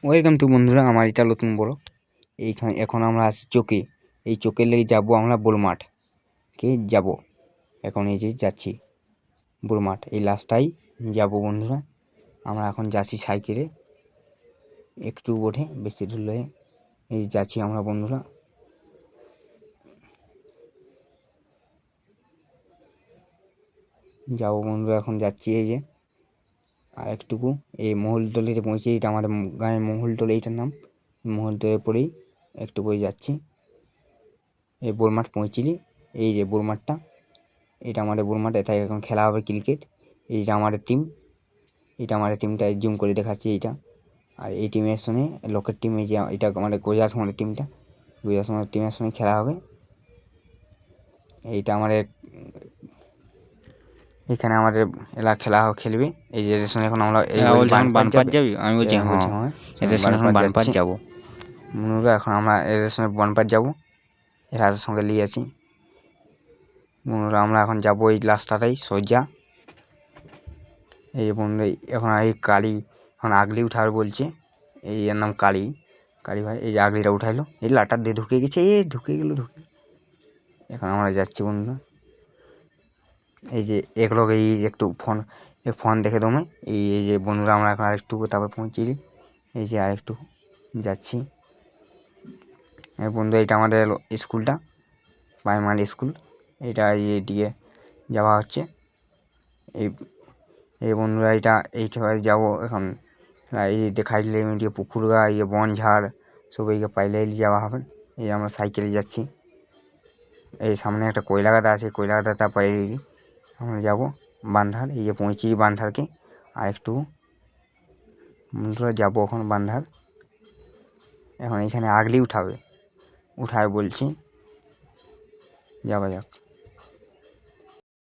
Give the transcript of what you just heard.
Welcome to বন্ধুরা, আমার এটা নতুন বড়। এইখানে এখন আমরা আছি চোকে। এই চোকের লেগে যাবো আমরা বোলমাঠ কে যাব। এখন এই যে যাচ্ছি বোলমাঠ, এই রাস্তায় যাব বন্ধুরা। আমরা এখন যাচ্ছি সাইকেলে, একটু ওঠে বেশি দূর লয়ে এই যাচ্ছি আমরা বন্ধুরা। যাবো বন্ধুরা, এখন যাচ্ছি এই যে আর একটুকু এই মহুলতলিতে পৌঁছে। এটা আমাদের গাঁয়ের মহুলতলি, এইটার নাম মহুলতলি। পরেই একটু করে যাচ্ছি, এই বোলমাঠ পৌঁছিলি। এই যে বোলমাঠটা, এটা আমাদের বোলমাঠ। এটাই এখন খেলা হবে ক্রিকেট। এইটা আমাদের টিম, এটা আমাদের টিমটা জুম করে দেখাচ্ছি এইটা। আর এই টিমের সঙ্গে লোকের টিম, এই যে এটা আমাদের গোজা সমাজের টিমটা, গোজা সমাজের টিমের সঙ্গে খেলা হবে। এইটা আমাদের এখানে আমাদের এলা খেলবে। এই যে এদের সঙ্গে এখন আমরা এই বানপাট যাবি, আমি বলছি হ্যাঁ এদের সঙ্গে এখন বানপাট যাবো বন্ধুরা। এখন আমরা এদের সঙ্গে বানপাট যাবো, এরা সঙ্গে নিয়ে আছি বন্ধুরা। আমরা এখন যাবো এই রাস্তাটাই সোজা। এই বন্ধু এখন এই কালী এখন আগলি উঠার বলছে। এই এর নাম কালী, কালী ভাই। এই যে আগলিটা উঠাইলো, এই লাটার দিয়ে ঢুকে গেছে, ঢুকে গেল। এখন আমরা যাচ্ছি বন্ধুরা। এই যে এগুলো এই একটু ফোন দেখে দমে এই যে বন্ধুরা, আমরা এখন আরেকটু তারপর পৌঁছিলি। এই যে আরেকটু যাচ্ছি বন্ধু। এটা আমাদের স্কুলটা, প্রাইমারি স্কুল। এটা দিয়ে যাওয়া হচ্ছে এই বন্ধুরা। এইটা যাবো এখন। এই দেখাইলে দিয়ে পুকুর গা, বন ঝাড় সবাইকে পাইলে যাওয়া হবে। এই আমরা সাইকেলে যাচ্ছি। এই সামনে একটা কয়লাগাদা আছে, কয়লাগাদা পাইলে আমরা যাবো বান্ধার। এই যে পৌঁছি বান্ধারকে, আর একটু বন্ধুরা যাবো এখন বান্ধার। এখন এখানে আগলি উঠাবে বলছি, যাওয়া যাক।